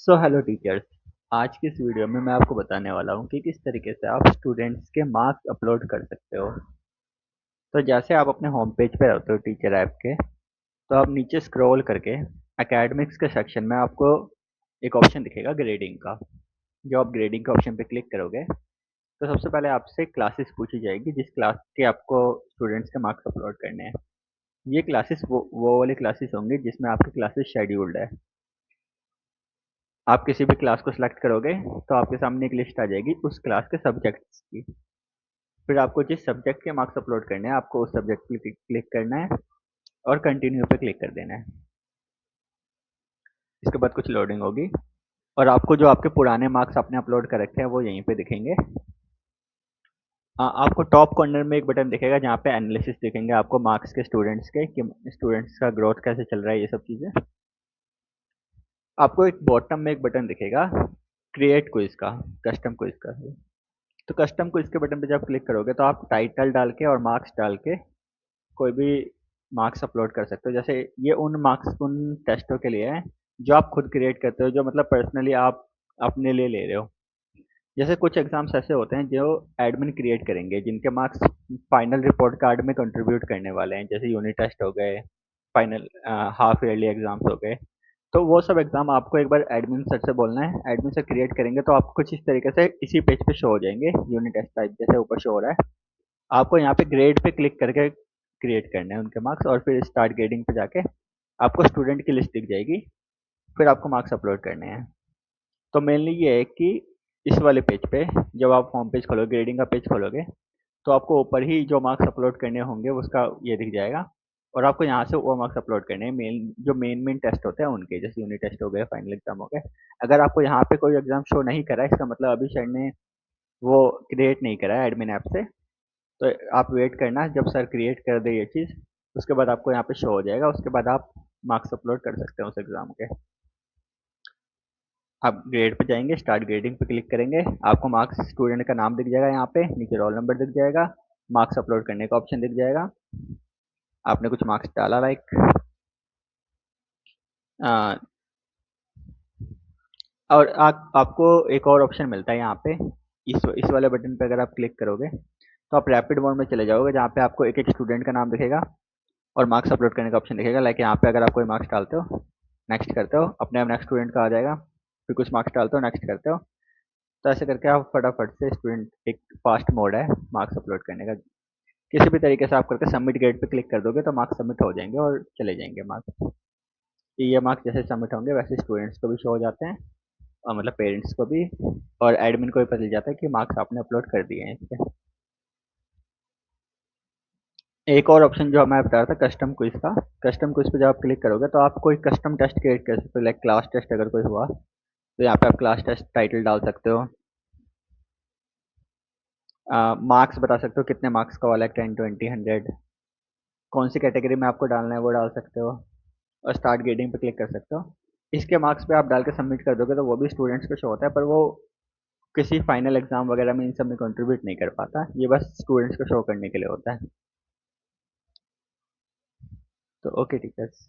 Hello teachers. आज की इस वीडियो में मैं आपको बताने वाला हूँ कि किस तरीके से आप स्टूडेंट्स के मार्क्स अपलोड कर सकते हो। तो जैसे आप अपने होम पेज पे रहते हो टीचर ऐप के, तो आप नीचे स्क्रॉल करके एकेडमिक्स के सेक्शन में आपको एक ऑप्शन दिखेगा ग्रेडिंग का। जो आप ग्रेडिंग के ऑप्शन पे क्लिक करोगे तो सबसे पहले आपसे क्लासेस पूछी जाएगी जिस क्लास के आपको स्टूडेंट्स के मार्क्स अपलोड करने हैं। ये क्लासेस वो वाली क्लासेस होंगी जिसमें आपकी क्लासेस शेड्यूल्ड है। आप किसी भी क्लास को सिलेक्ट करोगे तो आपके सामने एक लिस्ट आ जाएगी उस क्लास के सब्जेक्ट्स की। फिर आपको जिस सब्जेक्ट के मार्क्स अपलोड करने हैं आपको उस सब्जेक्ट पे क्लिक करना है और कंटिन्यू पे क्लिक कर देना है। इसके बाद कुछ लोडिंग होगी और आपको जो आपके पुराने मार्क्स आपने अपलोड कर रखे हैं वो यहीं पे दिखेंगे। आपको टॉप कॉर्नर में एक बटन दिखेगा जहाँ पे एनालिसिस दिखेंगे आपको मार्क्स के स्टूडेंट्स के कि स्टूडेंट्स का ग्रोथ कैसे चल रहा है, ये सब चीज़ें। आपको एक बॉटम में एक बटन दिखेगा क्रिएट क्विज का, कस्टम क्विज का। तो कस्टम क्विज के बटन पे जब क्लिक करोगे तो आप टाइटल डाल के और मार्क्स डाल के कोई भी मार्क्स अपलोड कर सकते हो। जैसे ये उन मार्क्स उन टेस्टों के लिए है जो आप खुद क्रिएट करते हो, जो मतलब पर्सनली आप अपने लिए ले रहे हो। जैसे कुछ एग्जाम्स ऐसे होते हैं जो एडमिन क्रिएट करेंगे जिनके मार्क्स फाइनल रिपोर्ट कार्ड में कंट्रीब्यूट करने वाले हैं, जैसे यूनिट टेस्ट हो गए, फाइनल हाफ ईयरली एग्जाम्स हो गए। तो वो सब एग्जाम आपको एक बार एडमिन सर से बोलना है, एडमिन से क्रिएट करेंगे तो आपको कुछ इस तरीके से इसी पेज पे शो हो जाएंगे यूनिट टेस्ट टाइप, जैसे ऊपर शो हो रहा है। आपको यहाँ पे ग्रेड पे क्लिक करके क्रिएट करने हैं उनके मार्क्स और फिर स्टार्ट ग्रेडिंग पे जाके आपको स्टूडेंट की लिस्ट दिख जाएगी। फिर आपको मार्क्स अपलोड करने हैं। तो मेनली ये है कि इस वाले पेज पे जब आप होम पेज खोलोगे, ग्रेडिंग का पेज खोलोगे, तो आपको ऊपर ही जो मार्क्स अपलोड करने होंगे उसका ये दिख जाएगा और आपको यहाँ से वो मार्क्स अपलोड करने हैं मेन टेस्ट होते हैं उनके, जैसे यूनिट टेस्ट हो गए, फाइनल एग्जाम हो गए। अगर आपको यहाँ पे कोई एग्जाम शो नहीं करा है, इसका मतलब अभी सर ने वो क्रिएट नहीं करा है एडमिन ऐप से। तो आप वेट करना जब सर क्रिएट कर दे ये चीज़, उसके बाद आपको यहाँ पे शो हो जाएगा। उसके बाद आप मार्क्स अपलोड कर सकते हैं उस एग्ज़ाम के। आप ग्रेड पे जाएंगे, स्टार्ट ग्रेडिंग पे क्लिक करेंगे, आपको मार्क्स स्टूडेंट का नाम दिख जाएगा, यहाँ पे नीचे रोल नंबर दिख जाएगा, मार्क्स अपलोड करने का ऑप्शन दिख जाएगा। आपने कुछ मार्क्स डाला लाइक, और आपको एक और ऑप्शन मिलता है यहाँ पे। इस वाले बटन पे अगर आप क्लिक करोगे तो आप रैपिड मोड में चले जाओगे जहाँ पे आपको एक एक स्टूडेंट का नाम दिखेगा और मार्क्स अपलोड करने का ऑप्शन दिखेगा। लाइक यहाँ पे अगर आप कोई मार्क्स डालते हो, नेक्स्ट करते हो, अपने आप नेक्स्ट स्टूडेंट का आ जाएगा, फिर कुछ मार्क्स डालते हो, नेक्स्ट करते हो। तो ऐसे करके आप फटाफट से स्टूडेंट, एक फास्ट मोड है मार्क्स अपलोड करने का। किसी भी तरीके से आप करके सबमिट ग्रेड पे क्लिक कर दोगे तो मार्क्स सबमिट हो जाएंगे और चले जाएंगे मार्क्स। ये मार्क्स जैसे सबमिट होंगे वैसे स्टूडेंट्स को भी शो हो जाते हैं, और मतलब पेरेंट्स को भी, और एडमिन को भी पता चल जाता है कि मार्क्स आपने अपलोड कर दिए हैं इस पे। एक और ऑप्शन जो मैं बता रहा था कस्टम क्विज का, कस्टम क्विज पे जब आप क्लिक करोगे तो आप कोई कस्टम टेस्ट क्रिएट कर सकते हो। लाइक क्लास टेस्ट अगर कोई हुआ तो यहाँ पे आप क्लास टेस्ट टाइटल डाल सकते हो, मार्क्स बता सकते हो कितने मार्क्स का वाला है, 10, 20, 100, कौन सी कैटेगरी में आपको डालना है वो डाल सकते हो, और स्टार्ट ग्रेडिंग पे क्लिक कर सकते हो। इसके मार्क्स पे आप डाल के सबमिट कर दोगे तो वो भी स्टूडेंट्स को शो होता है, पर वो किसी फाइनल एग्जाम वगैरह में इन सब में कंट्रीब्यूट नहीं कर पाता, ये बस स्टूडेंट्स को शो करने के लिए होता है। तो ओके टीचर्स।